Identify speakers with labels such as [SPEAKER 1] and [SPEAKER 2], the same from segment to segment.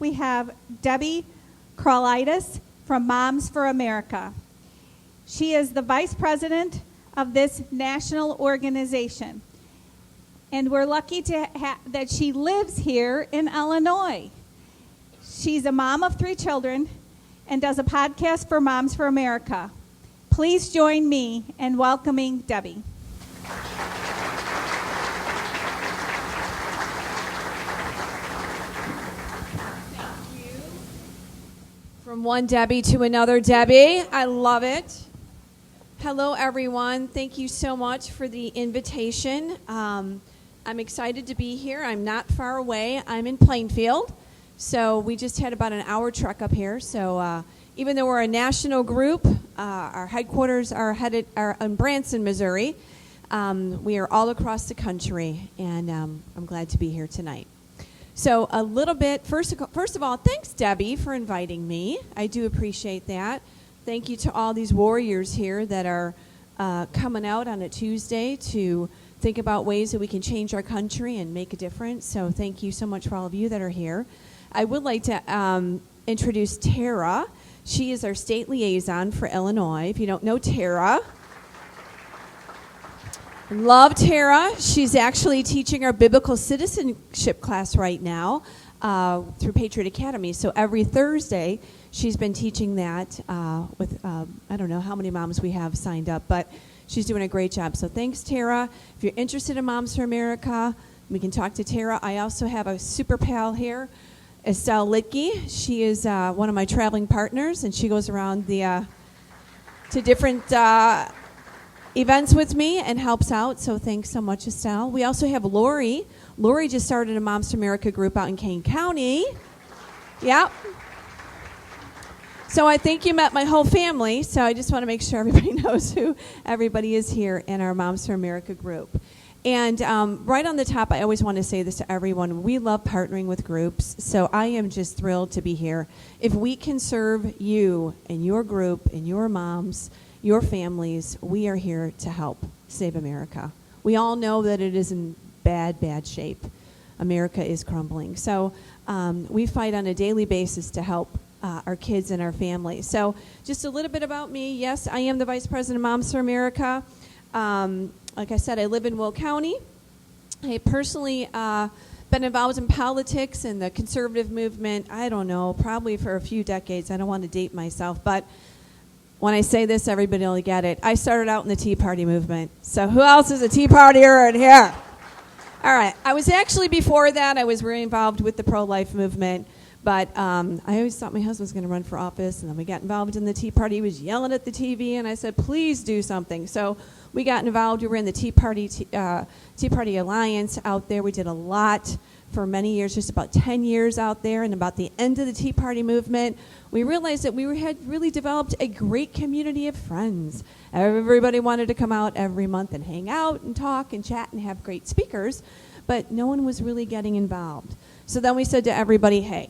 [SPEAKER 1] we have Debbie Kraulidis from Moms for America. She is the vice president of this national organization. And we're lucky that she lives here in Illinois. She's a mom of 3 children and does a podcast for Moms for America. Please join me in welcoming Debbie.
[SPEAKER 2] From one Debbie to another Debbie. I love it. Hello, everyone. Thank you so much for the invitation. I'm excited to be here. I'm not far away. I'm in Plainfield. So we just had about an hour trek up here. So even though we're a national group, our headquarters are in Branson, Missouri. We are all across the country, and I'm glad to be here tonight. So a little bit, first of all, thanks, Debbie, for inviting me. I do appreciate that. Thank you to all these warriors here that are coming out on a Tuesday to think about ways that we can change our country and make a difference. So thank you so much for all of you that are here. I would like to introduce Tara. She is our state liaison for Illinois. If you don't know Tara, love Tara. She's actually teaching our biblical citizenship class right now through Patriot Academy. So every Thursday, she's been teaching that with, I don't know how many moms we have signed up, but she's doing a great job. So thanks, Tara. If you're interested in Moms for America, we can talk to Tara. I also have a super pal here, Estelle Litke. She is one of my traveling partners, and she goes around to different events with me and helps out, so thanks so much, Estelle. We also have Lori. Lori just started a Moms for America group out in Kane County. Yep. So I think you met my whole family, so I just want to make sure everybody knows who everybody is here in our Moms for America group. And right on the top, I always want to say this to everyone. We love partnering with groups, so I am just thrilled to be here. If we can serve you and your group and your moms, your families, we are here to help save America. We all know that it is in bad shape. America is crumbling. So we fight on a daily basis to help our kids and our families. So just a little bit about me. Yes, I am the Vice President of Moms for America. Like I said, I live in Will County. I personally been involved in politics and the conservative movement, I don't know, probably for a few decades. I don't want to date myself, but when I say this, everybody will get it. I started out in the Tea Party movement. So who else is a Tea Partier in here? All right. I was actually, before that, I was very involved with the pro-life movement. But I always thought my husband was going to run for office. And then we got involved in the Tea Party. He was yelling at the TV. And I said, please do something. So we got involved. We were in the Tea Party Alliance out there. We did a lot for many years, just about 10 years out there. And about the end of the Tea Party movement, we realized that we had really developed a great community of friends. Everybody wanted to come out every month and hang out and talk and chat and have great speakers, but no one was really getting involved. So then we said to everybody, hey,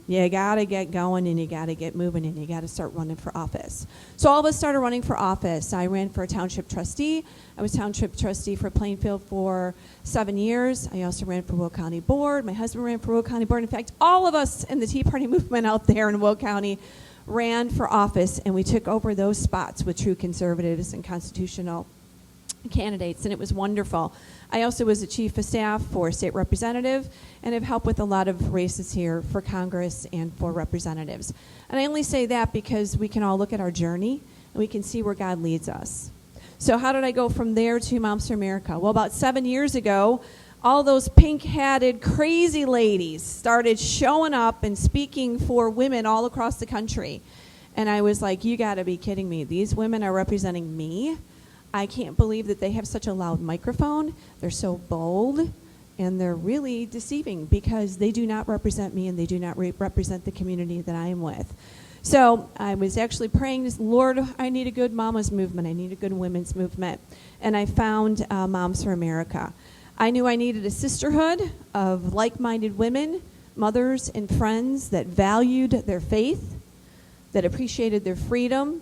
[SPEAKER 2] you got to get going and you got to get moving and you got to start running for office. So all of us started running for office. I ran for a township trustee. I was township trustee for Plainfield for 7 years. I also ran for Will County Board. My husband ran for Will County Board. In fact, all of us in the Tea Party movement out there in Will County ran for office, and we took over those spots with true conservatives and constitutional candidates, and it was wonderful. I also was a chief of staff for state representative and have helped with a lot of races here for Congress and for representatives. And I only say that because we can all look at our journey and we can see where God leads us. So how did I go from there to Moms for America? Well, about 7 years ago, all those pink-hatted crazy ladies started showing up and speaking for women all across the country. And I was like, you got to be kidding me. These women are representing me. I can't believe that they have such a loud microphone. They're so bold, and they're really deceiving because they do not represent me and they do not represent the community that I am with. So I was actually praying, Lord, I need a good mama's movement. I need a good women's movement. And I found Moms for America. I knew I needed a sisterhood of like-minded women, mothers and friends that valued their faith, that appreciated their freedom,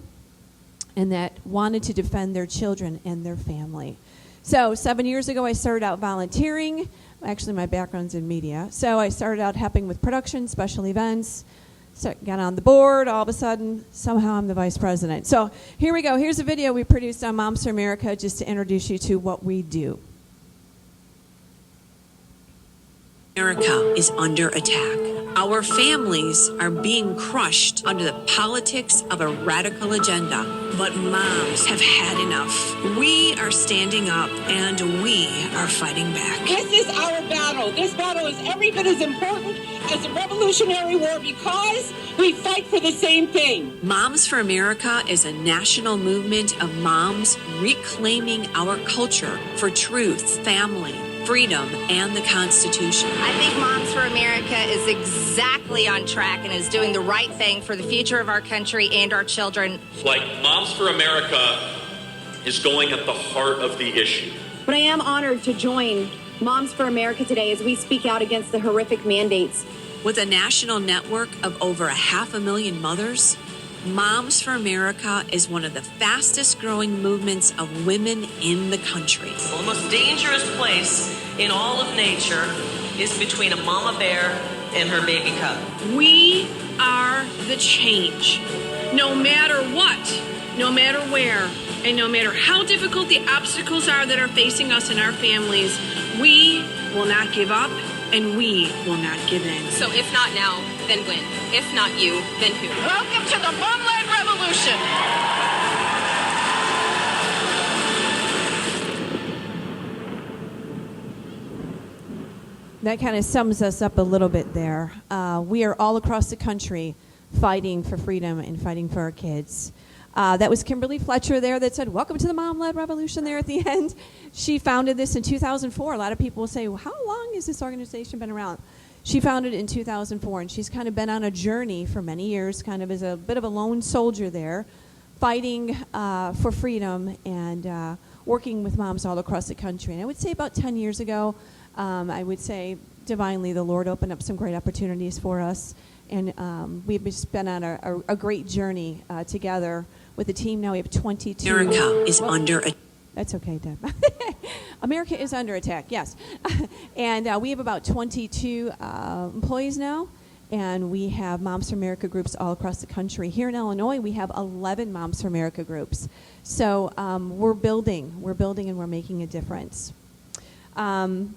[SPEAKER 2] and that wanted to defend their children and their family. So 7 years ago, I started out volunteering. Actually, my background's in media. So I started out helping with production, special events. So got on the board. All of a sudden, somehow I'm the vice president. So here we go. Here's a video we produced on Moms for America just to introduce you to what we do.
[SPEAKER 3] America is under attack. Our families are being crushed under the politics of a radical agenda. But moms have had enough. We are standing up and we are fighting back.
[SPEAKER 4] This is our battle. This battle is every bit as important as the Revolutionary War because we fight for the same thing.
[SPEAKER 3] Moms for America is a national movement of moms reclaiming our culture for truth, family, freedom, and the Constitution.
[SPEAKER 5] I think Moms for America is exactly on track and is doing the right thing for the future of our country and our children.
[SPEAKER 6] Like Moms for America is going at the heart of the issue.
[SPEAKER 7] But I am honored to join Moms for America today as we speak out against the horrific mandates.
[SPEAKER 3] With a national network of over 500,000 mothers, Moms for America is one of the fastest growing movements of women in the country.
[SPEAKER 8] The most dangerous place in all of nature is between a mama bear and her baby cub.
[SPEAKER 9] We are the change. No matter what, no matter where, and no matter how difficult the obstacles are that are facing us and our families, we will not give up and we will not give in.
[SPEAKER 10] So if not now, then when? If not you, then who?
[SPEAKER 4] Welcome to the Momland Revolution.
[SPEAKER 2] That kind of sums us up a little bit there. We are all across the country fighting for freedom and fighting for our kids. That was Kimberly Fletcher there that said, welcome to the Mom-Led Revolution there at the end. She founded this in 2004. A lot of people will say, well, how long has this organization been around? She founded it in 2004, and she's kind of been on a journey for many years, kind of as a bit of a lone soldier there, fighting for freedom and working with moms all across the country. And I would say about 10 years ago, I would say divinely the Lord opened up some great opportunities for us. And we've just been on a great journey together with the team. Now we have 22.
[SPEAKER 3] America is under attack.
[SPEAKER 2] That's okay, Deb. America is under attack, yes. And we have about 22 employees now, and we have Moms for America groups all across the country. Here in Illinois, we have 11 Moms for America groups. So we're building, and we're making a difference. One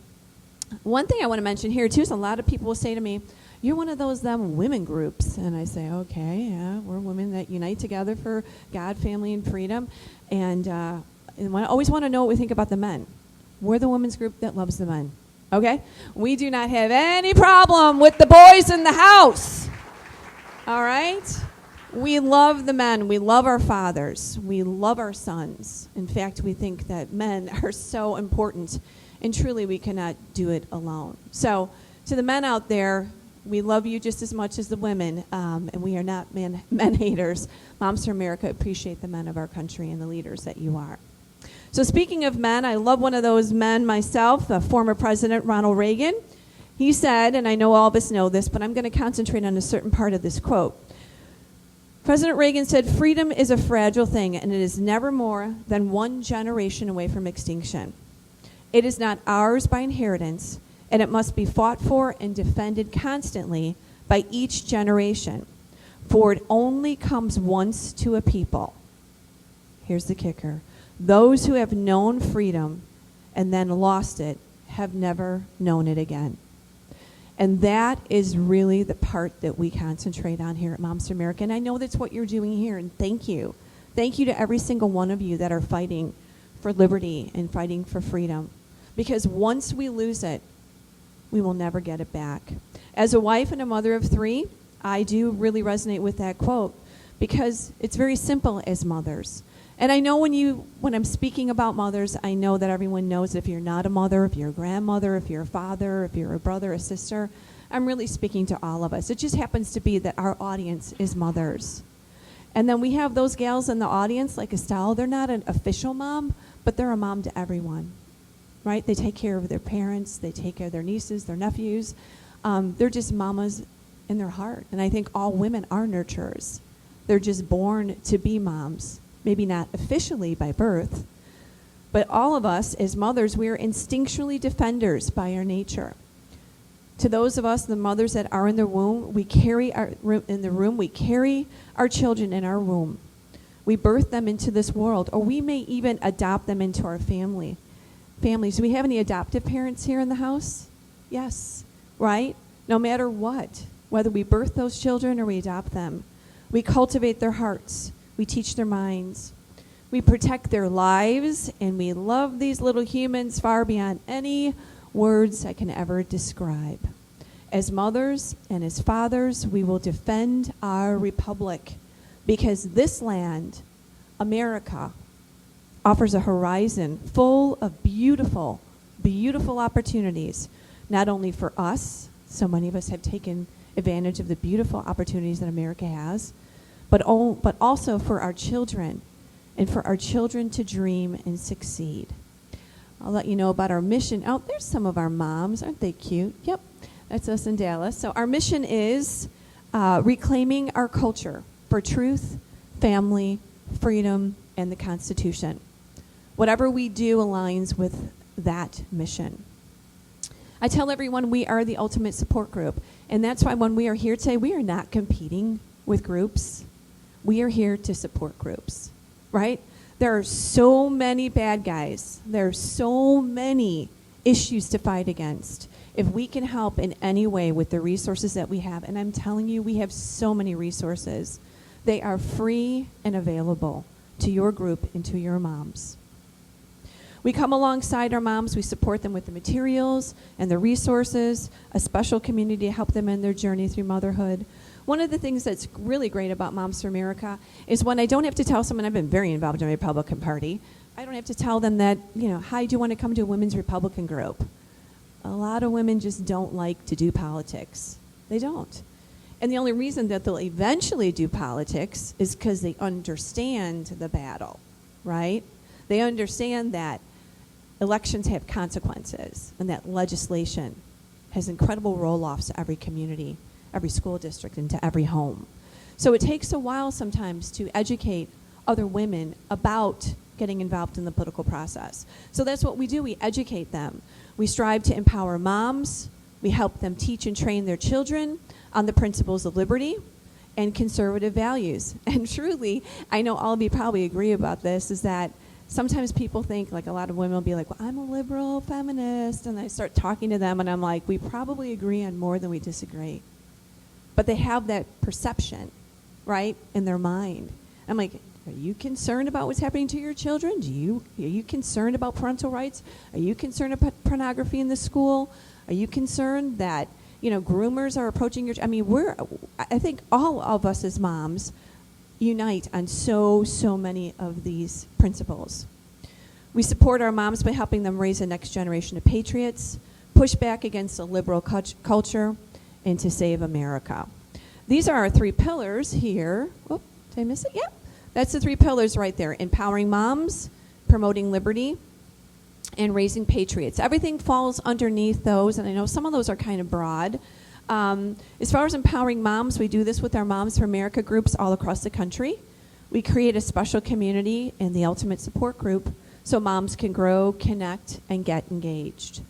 [SPEAKER 2] thing I want to mention here, too, is a lot of people will say to me, you're one of those women groups. And I say, okay, yeah, we're women that unite together for God, family, and freedom. And I always want to know what we think about the men. We're the women's group that loves the men. Okay? We do not have any problem with the boys in the house. All right? We love the men. We love our fathers. We love our sons. In fact, we think that men are so important. And truly, we cannot do it alone. So, to the men out there, we love you just as much as the women, and we are not men haters. Moms for America appreciate the men of our country and the leaders that you are. So speaking of men, I love one of those men myself, the former President Ronald Reagan. He said, and I know all of us know this, but I'm going to concentrate on a certain part of this quote. President Reagan said, freedom is a fragile thing, and it is never more than one generation away from extinction. It is not ours by inheritance, and it must be fought for and defended constantly by each generation, for it only comes once to a people. Here's the kicker. Those who have known freedom and then lost it have never known it again. And that is really the part that we concentrate on here at Moms for America. And I know that's what you're doing here, and thank you. Thank you to every single one of you that are fighting for liberty and fighting for freedom. Because once we lose it, we will never get it back. As a wife and a mother of 3, I do really resonate with that quote because it's very simple as mothers. And I know when I'm speaking about mothers, I know that everyone knows if you're not a mother, if you're a grandmother, if you're a father, if you're a brother, a sister, I'm really speaking to all of us. It just happens to be that our audience is mothers. And then we have those gals in the audience, like Estelle. They're not an official mom, but they're a mom to everyone. Right? They take care of their parents. They take care of their nieces, their nephews. They're just mamas in their heart. And I think all women are nurturers. They're just born to be moms. Maybe not officially by birth, But all of us, as mothers, we are instinctually defenders by our nature. To those of us, the mothers that are in the womb, we carry we carry our children in our womb. We birth them into this world, or we may even adopt them into our families. Do we have any adoptive parents here in the house? Yes, right? No matter what, whether we birth those children or we adopt them, we cultivate their hearts, we teach their minds, we protect their lives, and we love these little humans far beyond any words I can ever describe. As mothers and as fathers, we will defend our republic because this land, America, offers a horizon full of beautiful, beautiful opportunities, not only for us, so many of us have taken advantage of the beautiful opportunities that America has, but also for our children and for our children to dream and succeed. I'll let you know about our mission. Oh, there's some of our moms. Aren't they cute? Yep, that's us in Dallas. So our mission is reclaiming our culture for truth, family, freedom, and the Constitution. Whatever we do aligns with that mission. I tell everyone we are the ultimate support group, and that's why when we are here today, we are not competing with groups. We are here to support groups, right? There are so many bad guys. There are so many issues to fight against. If we can help in any way with the resources that we have, and I'm telling you, we have so many resources. They are free and available to your group and to your moms. We come alongside our moms. We support them with the materials and the resources, a special community to help them in their journey through motherhood. One of the things that's really great about Moms for America is when I don't have to tell someone, I've been very involved in the Republican Party, I don't have to tell them that, hi, do you want to come to a women's Republican group? A lot of women just don't like to do politics. They don't. And the only reason that they'll eventually do politics is because they understand the battle, right? They understand that elections have consequences and that legislation has incredible roll-offs to every community, every school district, and to every home. So it takes a while sometimes to educate other women about getting involved in the political process. So that's what we do. We educate them. We strive to empower moms. We help them teach and train their children on the principles of liberty and conservative values. And truly, I know all of you probably agree about this, is that sometimes people think, like a lot of women will be like, well, I'm a liberal feminist, and I start talking to them, and I'm like, we probably agree on more than we disagree. But they have that perception, right, in their mind. I'm like, are you concerned about what's happening to your children? Are you concerned about parental rights? Are you concerned about pornography in the school? Are you concerned that, groomers are approaching your... I think all of us as moms unite on so many of these principles. We support our moms by helping them raise the next generation of patriots, push back against a liberal culture, and to save America. These are our 3 pillars here. Oh, did I miss it? Yeah. That's the 3 pillars right there. Empowering moms, promoting liberty, and raising patriots. Everything falls underneath those, and I know some of those are kind of broad. As far as empowering moms, we do this with our Moms for America groups all across the country. We create a special community in the Ultimate Support Group so moms can grow, connect, and get engaged.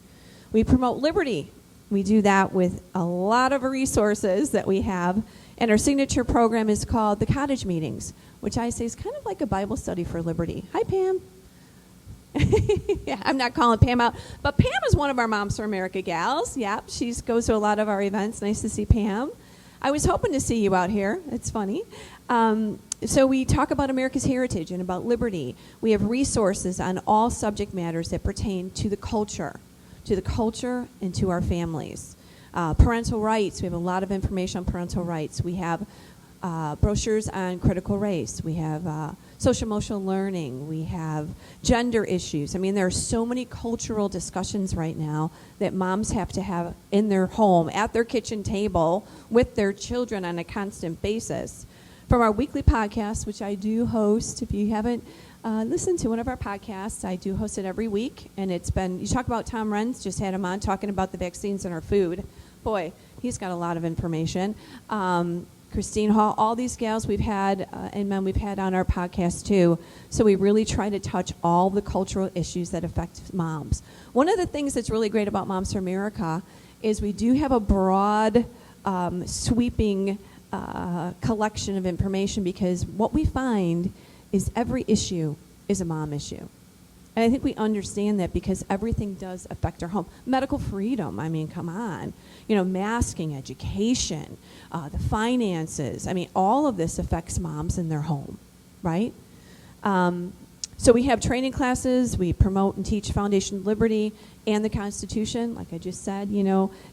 [SPEAKER 2] We promote liberty. We do that with a lot of resources that we have, and our signature program is called the Cottage Meetings, which I say is kind of like a Bible study for liberty. Hi, Pam. Yeah, I'm not calling Pam out, but Pam is one of our Moms for America gals. Yep, she goes to a lot of our events. Nice to see Pam. I was hoping to see you out here. It's funny. So we talk about America's heritage and about liberty. We have resources on all subject matters that pertain to the culture and to our families. Parental rights. We have a lot of information on parental rights. We have brochures on critical race. We have social emotional learning. We have gender issues. There are so many cultural discussions right now that moms have to have in their home, at their kitchen table, with their children on a constant basis. From our weekly podcast, which I do host, if you haven't listened to one of our podcasts, I do host it every week. And it's been, you talk about Tom Renz, just had him on talking about the vaccines in our food. Boy, he's got a lot of information. Christine Hall, all these gals we've had and men we've had on our podcast too. So we really try to touch all the cultural issues that affect moms. One of the things that's really great about Moms for America is we do have a broad, sweeping collection of information, because what we find is every issue is a mom issue. And I think we understand that because everything does affect our home. Medical freedom, I mean, come on. Masking, education, the finances. I mean, all of this affects moms in their home, right? So we have training classes. We promote and teach Foundation Liberty and the Constitution. Like I just said,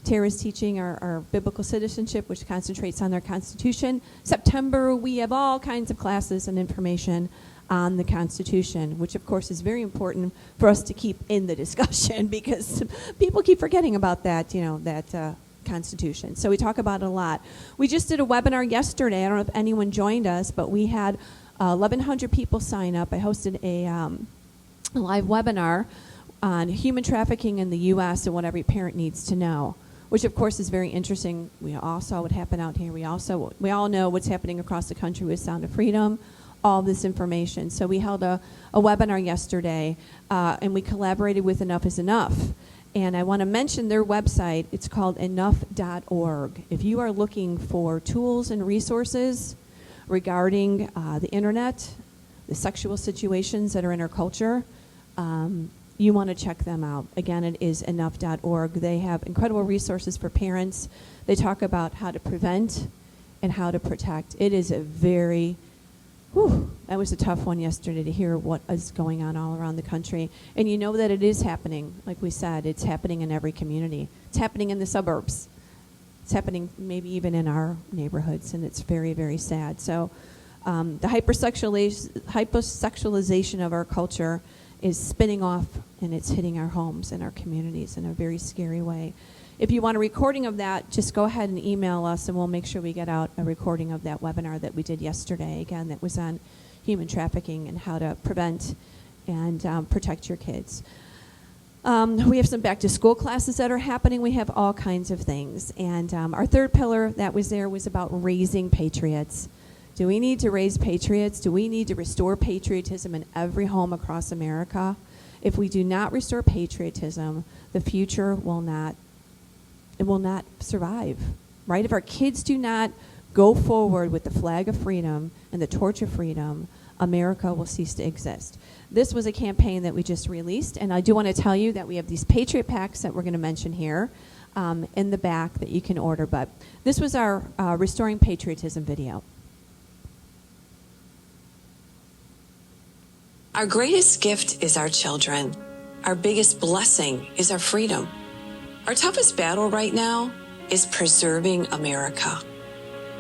[SPEAKER 2] Tara's teaching our biblical citizenship, which concentrates on our Constitution. September, we have all kinds of classes and information on the Constitution, which of course is very important for us to keep in the discussion, because people keep forgetting about that, that Constitution. So we talk about it a lot. We just did a webinar yesterday. I don't know if anyone joined us, but we had 1,100 people sign up. I hosted a live webinar on human trafficking in the U.S. and what every parent needs to know, which of course is very interesting. We all saw what happened out here. We all know what's happening across the country with Sound of Freedom, all this information. So we held a webinar yesterday, and we collaborated with Enough is Enough. And I want to mention their website. It's called enough.org. If you are looking for tools and resources regarding the internet, the sexual situations that are in our culture, you want to check them out. Again, it is enough.org. They have incredible resources for parents. They talk about how to prevent and how to protect. It is a very that was a tough one yesterday to hear what is going on all around the country. And you know that it is happening. Like we said, it's happening in every community. It's happening in the suburbs. It's happening maybe even in our neighborhoods, and it's very, very sad. So the hypersexualization of our culture is spinning off, and it's hitting our homes and our communities in a very scary way. If you want a recording of that, just go ahead and email us, and we'll make sure we get out a recording of that webinar that we did yesterday. Again, that was on human trafficking and how to prevent and protect your kids. We have some back-to-school classes that are happening. We have all kinds of things. And our third pillar that was there was about raising patriots. Do we need to raise patriots? Do we need to restore patriotism in every home across America? If we do not restore patriotism, the future will not survive, right? If our kids do not go forward with the flag of freedom and the torch of freedom, America will cease to exist. This was a campaign that we just released, and I do want to tell you that we have these Patriot Packs that we're going to mention here in the back that you can order, but this was our Restoring Patriotism video.
[SPEAKER 3] Our greatest gift is our children. Our biggest blessing is our freedom. Our toughest battle right now is preserving America.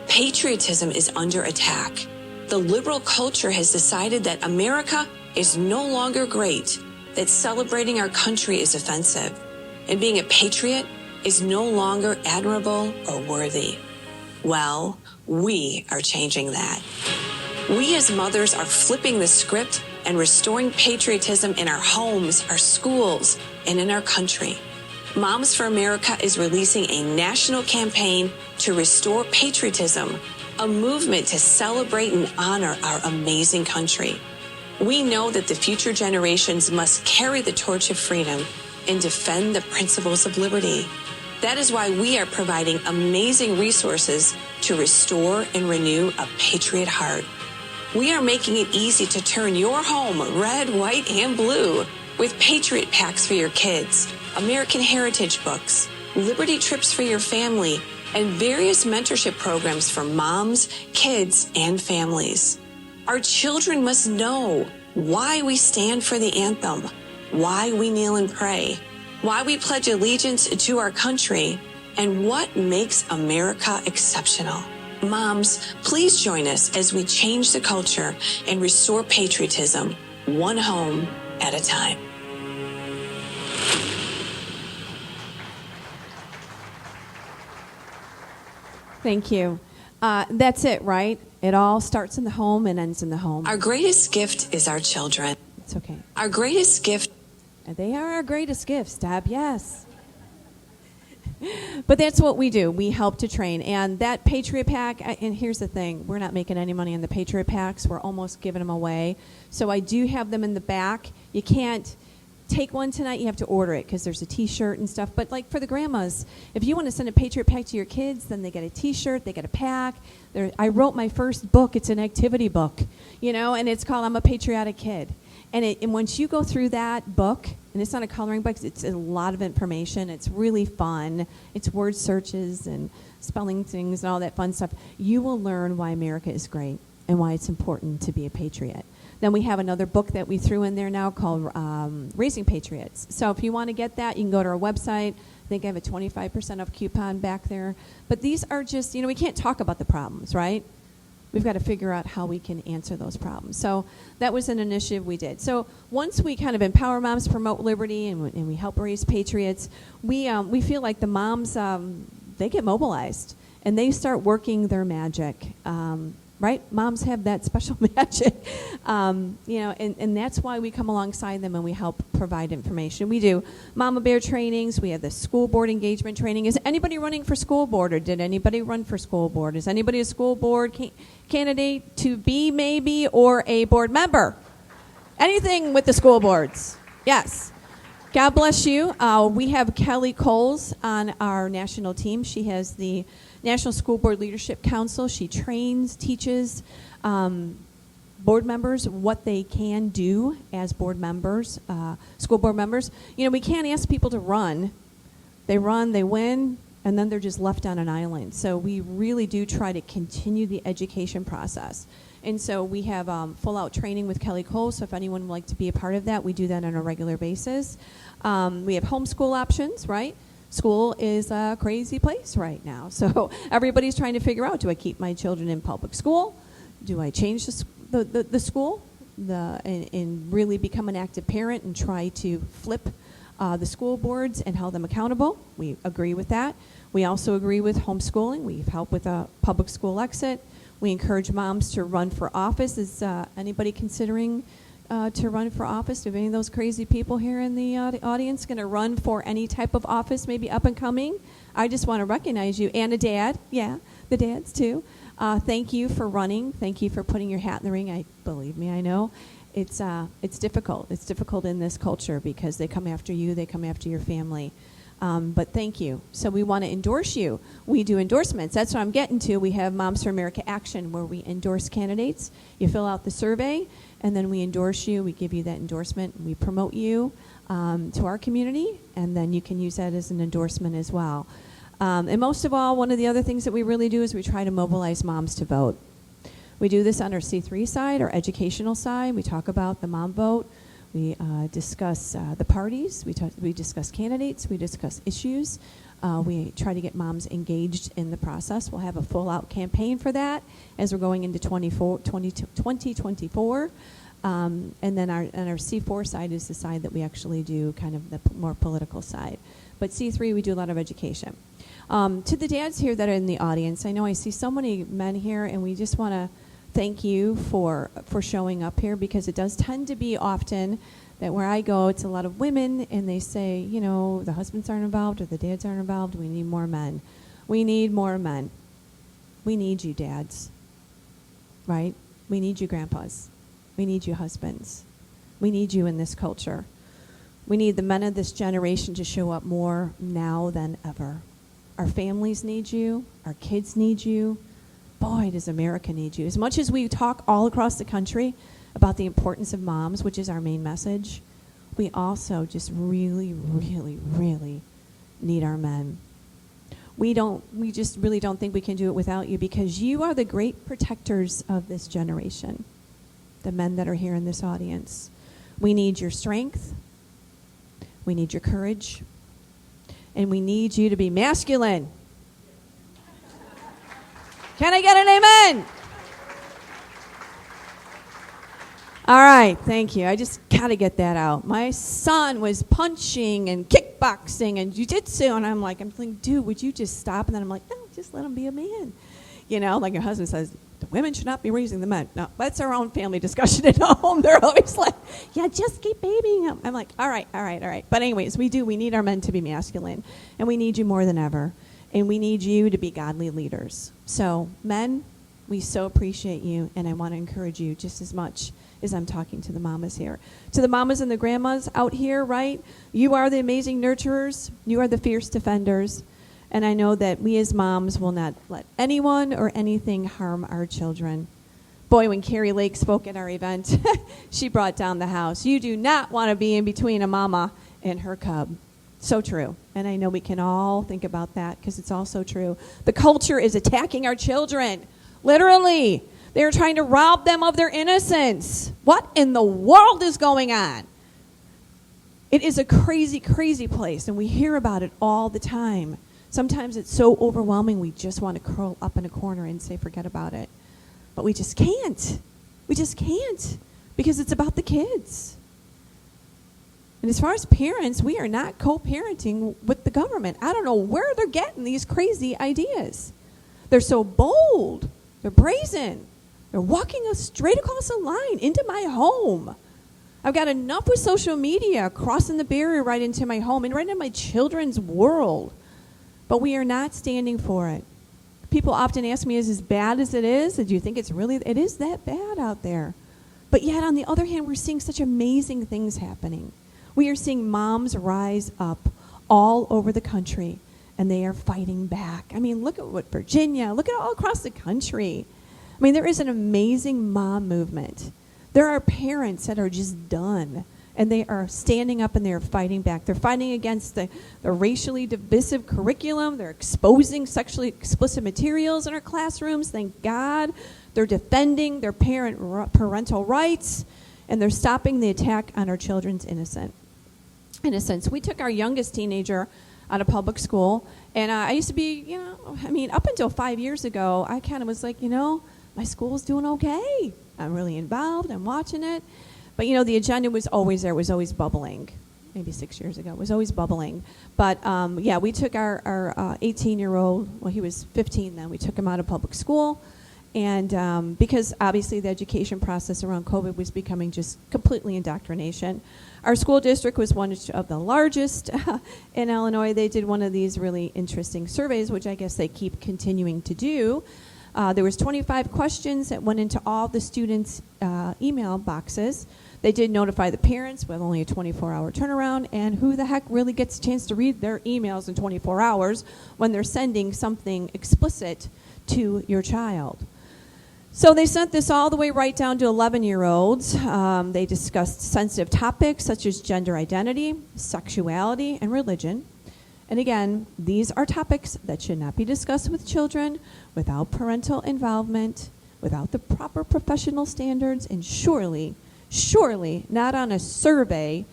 [SPEAKER 3] Patriotism is under attack. The liberal culture has decided that America is no longer great, that celebrating our country is offensive, and being a patriot is no longer admirable or worthy. Well, we are changing that. We as mothers are flipping the script and restoring patriotism in our homes, our schools, and in our country. Moms for America is releasing a national campaign to restore patriotism, a movement to celebrate and honor our amazing country. We know that the future generations must carry the torch of freedom and defend the principles of liberty. That is why we are providing amazing resources to restore and renew a patriot heart. We are making it easy to turn your home red, white, and blue with Patriot Packs for your kids, American Heritage books, Liberty trips for your family, and various mentorship programs for moms, kids, and families. Our children must know why we stand for the anthem, why we kneel and pray, why we pledge allegiance to our country, and what makes America exceptional. Moms, please join us as we change the culture and restore patriotism, one home at a time.
[SPEAKER 2] Thank you. That's it, right? It all starts in the home and ends in the home.
[SPEAKER 3] Our greatest gift is our children.
[SPEAKER 2] It's okay.
[SPEAKER 3] Our greatest gift.
[SPEAKER 2] They are our greatest gifts, Deb, yes. But that's what we do. We help to train. And that Patriot Pack, and here's the thing, we're not making any money on the Patriot Packs. We're almost giving them away. So I do have them in the back. You can't take one tonight. You have to order it because there's a T-shirt and stuff. But like for the grandmas, if you want to send a Patriot Pack to your kids, then they get a T-shirt, they get a pack. I wrote my first book. It's an activity book, and it's called I'm a Patriotic Kid. And once you go through that book, and it's not a coloring book, it's a lot of information. It's really fun. It's word searches and spelling things and all that fun stuff. You will learn why America is great and why it's important to be a patriot. Then we have another book that we threw in there now called Raising Patriots. So if you want to get that, you can go to our website. I think I have a 25% off coupon back there. But these are just, we can't talk about the problems, right? We've got to figure out how we can answer those problems. So that was an initiative we did. So once we kind of empower moms, promote liberty, and we help raise patriots, we feel like the moms, they get mobilized, and they start working their magic. Right? Moms have that special magic, and that's why we come alongside them and we help provide information. We do Mama Bear trainings. We have the school board engagement training. Is anybody running for school board, or did anybody run for school board? Is anybody a school board candidate to be maybe, or a board member? Anything with the school boards? Yes. God bless you. We have Kelly Coles on our national team. She has the National School Board Leadership Council. She trains, teaches board members what they can do as board members, school board members. We can't ask people to run. They run, they win, and then they're just left on an island. So we really do try to continue the education process. And so we have full-out training with Kelly Cole, so if anyone would like to be a part of that, we do that on a regular basis. We have homeschool options, right? School is a crazy place right now. So everybody's trying to figure out, do I keep my children in public school? Do I change the school and really become an active parent and try to flip the school boards and hold them accountable? We agree with that. We also agree with homeschooling. We've helped with a public school exit. We encourage moms to run for office. Is anybody considering to run for office? Do any of those crazy people here in the audience going to run for any type of office, maybe up and coming? I just want to recognize you. And a dad. Yeah, the dads too. Thank you for running. Thank you for putting your hat in the ring. Believe me, I know. It's difficult. It's difficult in this culture because they come after you. They come after your family. But thank you. So we want to endorse you. We do endorsements. That's what I'm getting to. We have Moms for America Action, where we endorse candidates. You fill out the survey, and then we endorse you. We give you that endorsement. We promote you to our community, and then you can use that as an endorsement as well. And most of all, one of the other things that we really do is we try to mobilize moms to vote. We do this on our C3 side, our educational side. We talk about the mom vote. We discuss the parties. We discuss candidates. We discuss issues. We try to get moms engaged in the process. We'll have a full-out campaign for that as we're going into 2024. And then our C4 side is the side that we actually do kind of the more political side. But C3, we do a lot of education. To the dads here that are in the audience, I know I see so many men here, and we just want to thank you for showing up here, because it does tend to be often that where I go, it's a lot of women, and they say, the husbands aren't involved or the dads aren't involved. We need more men. We need more men. We need you, dads, right? We need you, grandpas. We need you, husbands. We need you in this culture. We need the men of this generation to show up more now than ever. Our families need you. Our kids need you. Boy, does America need you. As much as we talk all across the country about the importance of moms, which is our main message, we also just really, really, really need our men. We just really don't think we can do it without you, because you are the great protectors of this generation, the men that are here in this audience. We need your strength. We need your courage. And we need you to be masculine. Can I get an amen? All right, thank you. I just got to get that out. My son was punching and kickboxing and jiu-jitsu, and I'm thinking, dude, would you just stop? And then I'm like, no, just let him be a man. Like your husband says, the women should not be raising the men. No, that's our own family discussion at home. They're always like, yeah, just keep babying them. I'm like, all right. But anyways, we need our men to be masculine, and we need you more than ever, and we need you to be godly leaders. So men, we so appreciate you, and I want to encourage you just as much as I'm talking to the mamas here. To the mamas and the grandmas out here, right? You are the amazing nurturers. You are the fierce defenders. And I know that we as moms will not let anyone or anything harm our children. Boy, when Carrie Lake spoke at our event, she brought down the house. You do not want to be in between a mama and her cub. So true. And I know we can all think about that because it's all so true. The culture is attacking our children. Literally. They are trying to rob them of their innocence. What in the world is going on? It is a crazy, crazy place, and we hear about it all the time. Sometimes it's so overwhelming we just want to curl up in a corner and say, forget about it. But we just can't. We just can't because it's about the kids. And as far as parents, we are not co-parenting with the government. I don't know where they're getting these crazy ideas. They're so bold. They're brazen. They're walking us straight across the line into my home. I've got enough with social media crossing the barrier right into my home and right into my children's world. But we are not standing for it. People often ask me, is it as bad as it is? Do you think it is that bad out there? But yet, on the other hand, we're seeing such amazing things happening. We are seeing moms rise up all over the country, and they are fighting back. I mean, look at what Virginia, look at all across the country. I mean, there is an amazing mom movement. There are parents that are just done, and they are standing up and they're fighting back. They're fighting against the racially divisive curriculum. They're exposing sexually explicit materials in our classrooms, thank God. They're defending their parental rights, and they're stopping the attack on our children's innocence. We took our youngest teenager out of public school, and I used to be, up until 5 years ago, I kind of was like, my school's doing okay. I'm really involved. I'm watching it. But, the agenda was always there. It was always bubbling. Maybe 6 years ago. It was always bubbling. But, we took our 18-year-old, well, he was 15 then. We took him out of public school. And because, obviously, the education process around COVID was becoming just completely indoctrination. Our school district was one of the largest in Illinois. They did one of these really interesting surveys, which I guess they keep continuing to do. There was 25 questions that went into all the students' email boxes. They did notify the parents with only a 24-hour turnaround, and who the heck really gets a chance to read their emails in 24 hours when they're sending something explicit to your child? So they sent this all the way right down to 11-year-olds. They discussed sensitive topics such as gender identity, sexuality, and religion. And again, these are topics that should not be discussed with children without parental involvement, without the proper professional standards, and surely not on a survey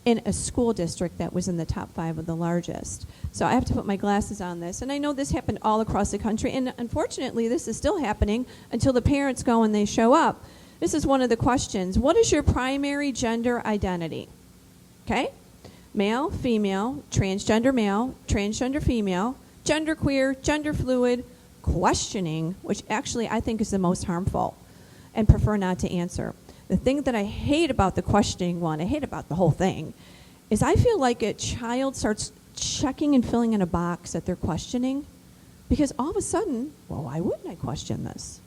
[SPEAKER 2] in a school district that was in the top 5 of the largest. So I have to put my glasses on this. And I know this happened all across the country, and unfortunately this is still happening until the parents go and they show up. This is one of the questions. What is your primary gender identity? Okay? Male, female, transgender female, genderqueer, gender fluid, questioning, which actually I think is the most harmful, and prefer not to answer. The thing that I hate about the questioning one, I hate about the whole thing, is I feel like a child starts checking and filling in a box that they're questioning because all of a sudden, well, why wouldn't I question this?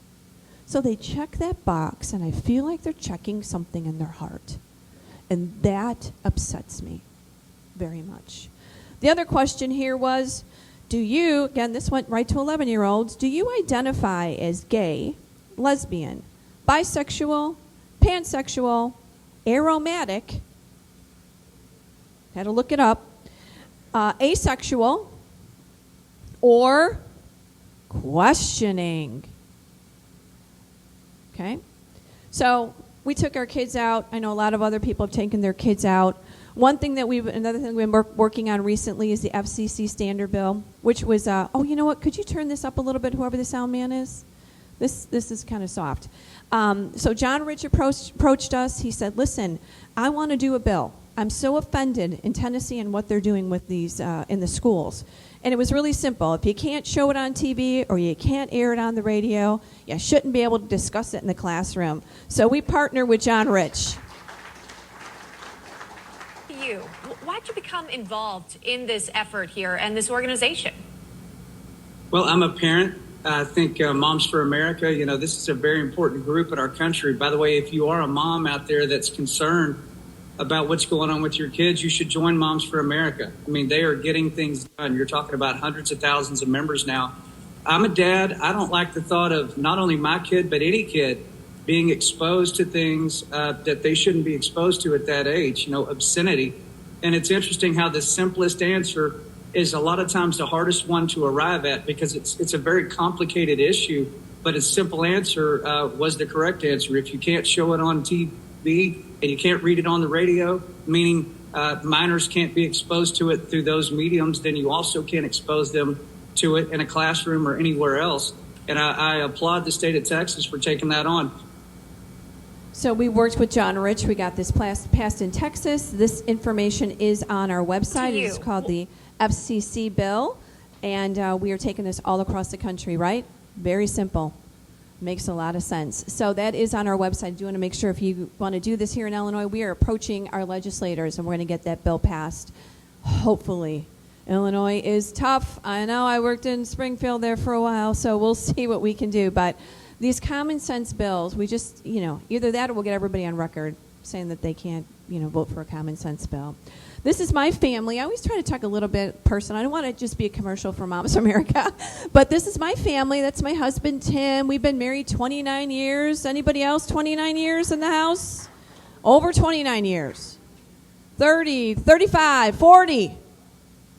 [SPEAKER 2] So they check that box, and I feel like they're checking something in their heart. And that upsets me very much. The other question here was, do you, again, this went right to 11-year-olds, do you identify as gay, lesbian, bisexual, pansexual, aromatic, had to look it up, asexual, or questioning? Okay? So we took our kids out. I know a lot of other people have taken their kids out. Another thing we've been working on recently is the FCC standard bill, which was, you know what, could you turn this up a little bit, whoever the sound man is? This is kind of soft. So John Rich approached us. He said, listen, I want to do a bill. I'm so offended in Tennessee and what they're doing with these in the schools. And it was really simple. If you can't show it on TV or you can't air it on the radio, you shouldn't be able to discuss it in the classroom. So we partner with John Rich.
[SPEAKER 11] You, why'd you become involved in this effort here and this organization?
[SPEAKER 12] Well, I'm a parent. I think Moms for America, this is a very important group in our country. By the way, if you are a mom out there that's concerned about what's going on with your kids, you should join Moms for America. I mean, they are getting things done. You're talking about hundreds of thousands of members now. I'm a dad. I don't like the thought of not only my kid, but any kid being exposed to things that they shouldn't be exposed to at that age, obscenity. And it's interesting how the simplest answer is a lot of times the hardest one to arrive at, because it's a very complicated issue, but a simple answer was the correct answer. If you can't show it on TV and you can't read it on the radio, meaning minors can't be exposed to it through those mediums, then you also can't expose them to it in a classroom or anywhere else. And I applaud the state of Texas for taking that on.
[SPEAKER 2] So we worked with John Rich. We got this passed in Texas. This information is on our website. It's called the FCC bill, and we are taking this all across the country, right? Very simple. Makes a lot of sense. So that is on our website. I do want to make sure if you want to do this here in Illinois, we are approaching our legislators, and we're going to get that bill passed, hopefully. Illinois is tough. I know I worked in Springfield there for a while, so we'll see what we can do. But these common sense bills, we just, either that or we'll get everybody on record saying that they can't, vote for a common sense bill. This is my family. I always try to talk a little bit personal. I don't want to just be a commercial for Moms for America. But this is my family. That's my husband, Tim. We've been married 29 years. Anybody else 29 years in the house? Over 29 years. 30, 35, 40,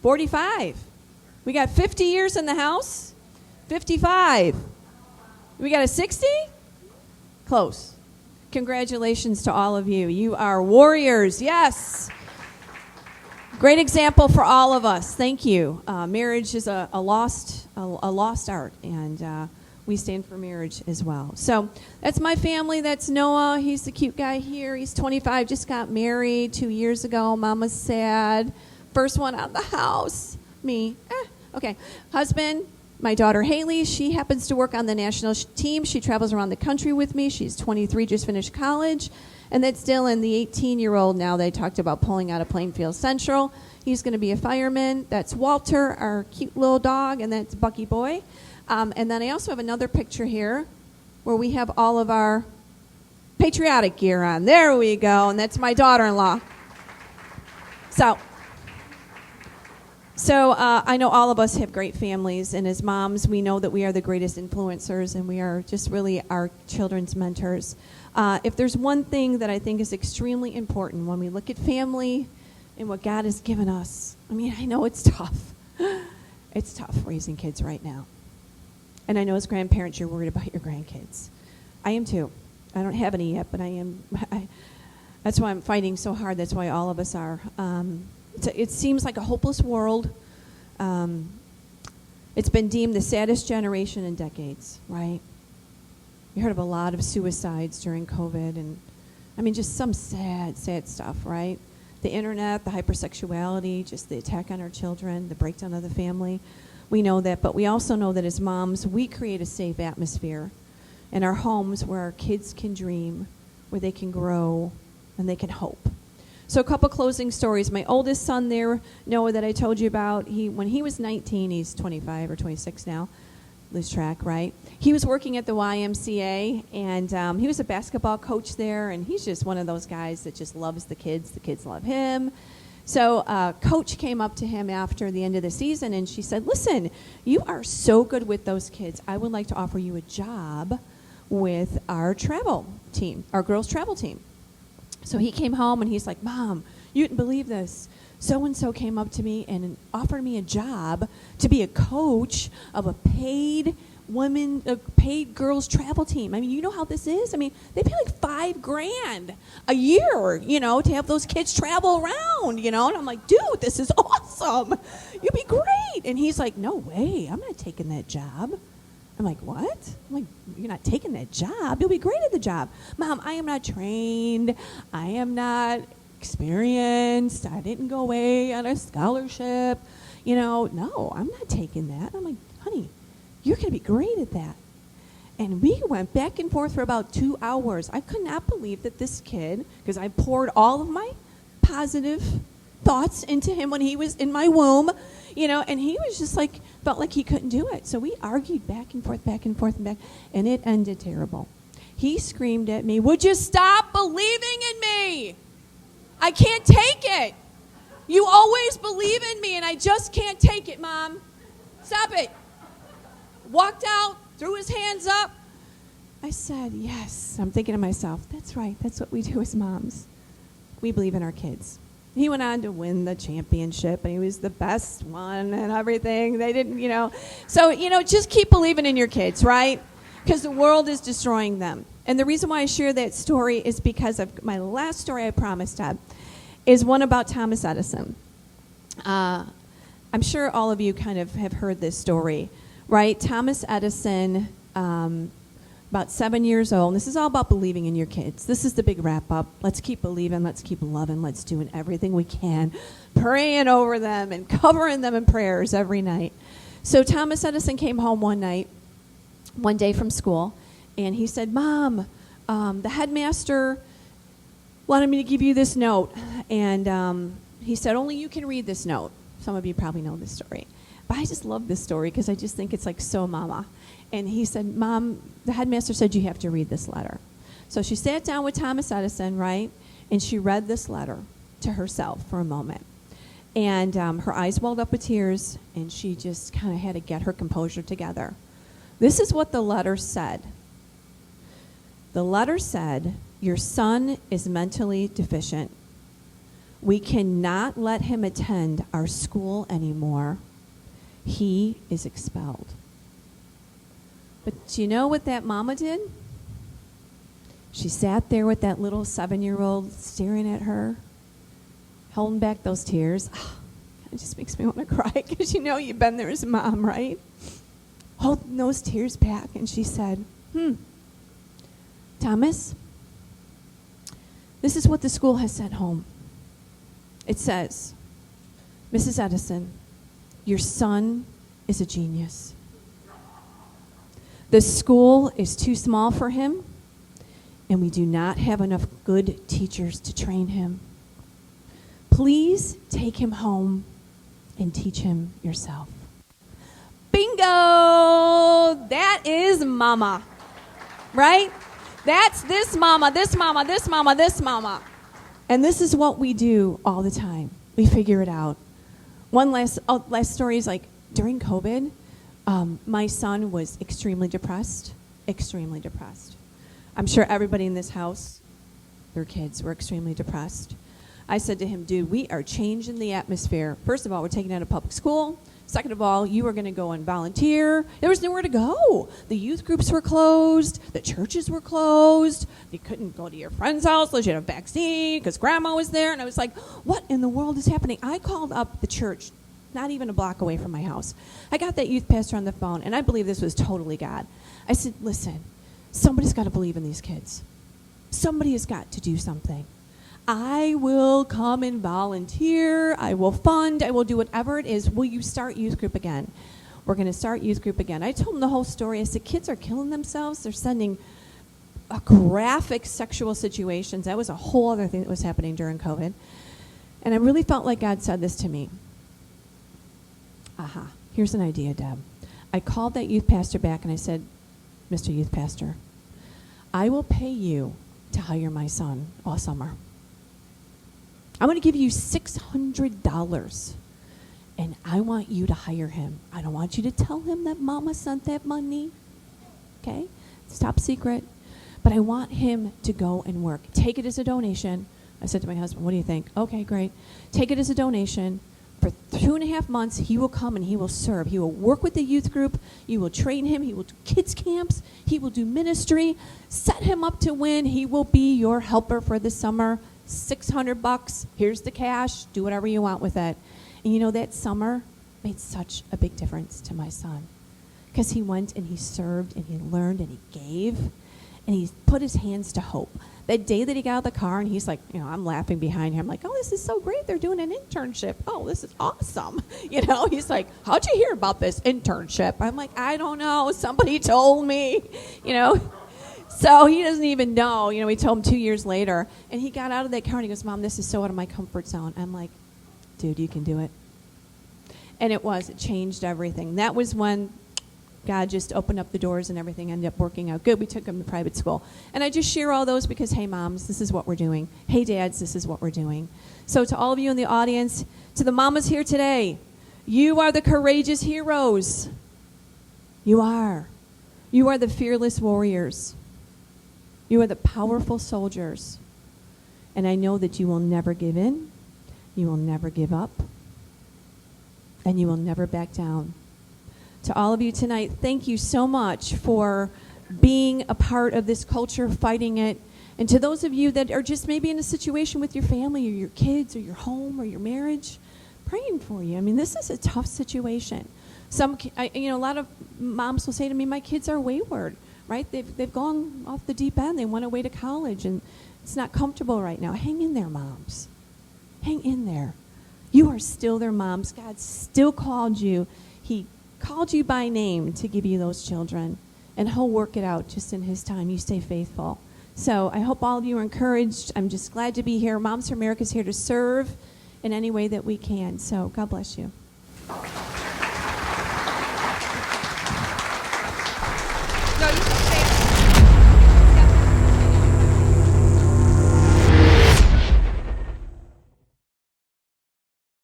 [SPEAKER 2] 45. We got 50 years in the house. 55. We got a 60? Close. Congratulations to all of you. You are warriors. Yes. Great example for all of us. Thank you. Marriage is a lost art, and we stand for marriage as well. So that's my family. That's Noah. He's the cute guy here. He's 25, just got married 2 years ago. Mama's sad. First one out of the house. Me. Okay. Husband, my daughter Haley. She happens to work on the national team. She travels around the country with me. She's 23, just finished college. And that's Dylan, the 18-year-old now they talked about pulling out of Plainfield Central. He's going to be a fireman. That's Walter, our cute little dog, and that's Bucky Boy. And then I also have another picture here where we have all of our patriotic gear on. There we go, and that's my daughter-in-law. So I know all of us have great families, and as moms, we know that we are the greatest influencers, and we are just really our children's mentors. If there's one thing that I think is extremely important when we look at family and what God has given us, I know it's tough. It's tough raising kids right now. And I know as grandparents, you're worried about your grandkids. I am too. I don't have any yet, but I am. That's why I'm fighting so hard. That's why all of us are. It seems like a hopeless world. It's been deemed the saddest generation in decades, right? We heard of a lot of suicides during COVID, and just some sad, sad stuff, right? The internet, the hypersexuality, just the attack on our children, the breakdown of the family. We know that, but we also know that as moms, we create a safe atmosphere in our homes where our kids can dream, where they can grow, and they can hope. So a couple closing stories. My oldest son there, Noah, that I told you about, when he was 19, he's 25 or 26 now, lose track, right? He was working at the YMCA, and he was a basketball coach there, and he's just one of those guys that just loves the kids. The kids love him. So coach came up to him after the end of the season, and she said, listen, you are so good with those kids. I would like to offer you a job with our travel team, our girls' travel team. So he came home, and he's like, Mom, you didn't believe this. So-and-so came up to me and offered me a job to be a coach of a paid girls travel team. You know how this is? They pay like $5,000 a year, to have those kids travel around, and I'm like, dude, this is awesome. You'll be great. And he's like, no way, I'm not taking that job. I'm like, what? I'm like, you're not taking that job. You'll be great at the job. Mom, I am not trained. I am not inexperienced. I didn't go away on a scholarship. No, I'm not taking that. I'm like, honey, you're going to be great at that. And we went back and forth for about 2 hours. I could not believe that this kid, because I poured all of my positive thoughts into him when he was in my womb, and he was just like, felt like he couldn't do it. So we argued back and forth, and back, and it ended terrible. He screamed at me, "Would you stop believing in me? I can't take it. You always believe in me, and I just can't take it, Mom. Stop it." Walked out, threw his hands up. I said, yes. I'm thinking to myself, that's right. That's what we do as moms. We believe in our kids. He went on to win the championship, and he was the best one and everything. They didn't, So, just keep believing in your kids, right? Because the world is destroying them. And the reason why I share that story is because of my last story I promised, Deb, is one about Thomas Edison. I'm sure all of you kind of have heard this story, right? Thomas Edison, about 7 years old. And this is all about believing in your kids. This is the big wrap up. Let's keep believing. Let's keep loving. Let's doing everything we can, praying over them and covering them in prayers every night. So Thomas Edison came home one day from school, and he said, "Mom, the headmaster wanted me to give you this note." And he said, "Only you can read this note." Some of you probably know this story. But I just love this story because I just think it's like so mama. And he said, "Mom, the headmaster said you have to read this letter." So she sat down with Thomas Edison, right? And she read this letter to herself for a moment. And her eyes welled up with tears, and she just kind of had to get her composure together. This is what the letter said. The letter said, "Your son is mentally deficient. We cannot let him attend our school anymore. He is expelled." But do you know what that mama did? She sat there with that little 7-year-old staring at her, holding back those tears. It just makes me want to cry because you've been there as a mom, right? Holding those tears back, and she said, "Thomas, this is what the school has sent home. It says, 'Mrs. Edison, your son is a genius. The school is too small for him, and we do not have enough good teachers to train him. Please take him home and teach him yourself.'" Bingo! That is mama, right? That's this mama, this mama, this mama, this mama. And this is what we do all the time. We figure it out. One last story is like during COVID, my son was extremely depressed. I'm sure everybody in this house, their kids were extremely depressed. I said to him, "Dude, we are changing the atmosphere. First of all, we're taking out of public school. Second of all, you are going to go and volunteer." There was nowhere to go. The youth groups were closed. The churches were closed. You couldn't go to your friend's house unless you had a vaccine because grandma was there. And I was like, what in the world is happening? I called up the church, not even a block away from my house. I got that youth pastor on the phone, and I believe this was totally God. I said, "Listen, somebody's got to believe in these kids. Somebody has got to do something. I will come and volunteer. I will fund. I will do whatever it is. Will you start youth group again?" We're going to start youth group again. I told him the whole story. I said, kids are killing themselves. They're sending graphic sexual situations. That was a whole other thing that was happening during COVID. And I really felt like God said this to me. Here's an idea, Deb. I called that youth pastor back and I said, "Mr. Youth Pastor, I will pay you to hire my son all summer. I'm going to give you $600, and I want you to hire him. I don't want you to tell him that mama sent that money, okay? It's top secret. But I want him to go and work. Take it as a donation." I said to my husband, "What do you think?" "Okay, great. Take it as a donation. For 2.5 months, he will come and he will serve. He will work with the youth group. You will train him. He will do kids camps. He will do ministry. Set him up to win. He will be your helper for the summer. $600. Here's the cash. Do whatever you want with it." And that summer made such a big difference to my son because he went and he served and he learned and he gave and he put his hands to hope. That day that he got out of the car and he's like, I'm laughing behind him. I'm like, oh, this is so great. They're doing an internship. Oh, this is awesome. He's like, how'd you hear about this internship? I'm like, I don't know. Somebody told me, So he doesn't even know. We told him 2 years later. And he got out of that car and he goes, Mom, this is so out of my comfort zone. I'm like, dude, you can do it. And it changed everything. That was when God just opened up the doors and everything ended up working out good. We took him to private school. And I just share all those because, hey, moms, this is what we're doing. Hey, dads, this is what we're doing. So to all of you in the audience, to the mamas here today, you are the courageous heroes. You are. You are the fearless warriors. You are the powerful soldiers. And I know that you will never give in. You will never give up. And you will never back down. To all of you tonight, thank you so much for being a part of this culture, fighting it. And to those of you that are just maybe in a situation with your family or your kids or your home or your marriage, praying for you. This is a tough situation. A lot of moms will say to me, my kids are wayward, right? They've gone off the deep end. They went away to college, and it's not comfortable right now. Hang in there, moms. Hang in there. You are still their moms. God still called you. He called you by name to give you those children, and he'll work it out just in his time. You stay faithful. So I hope all of you are encouraged. I'm just glad to be here. Moms for America is here to serve in any way that we can. So God bless you.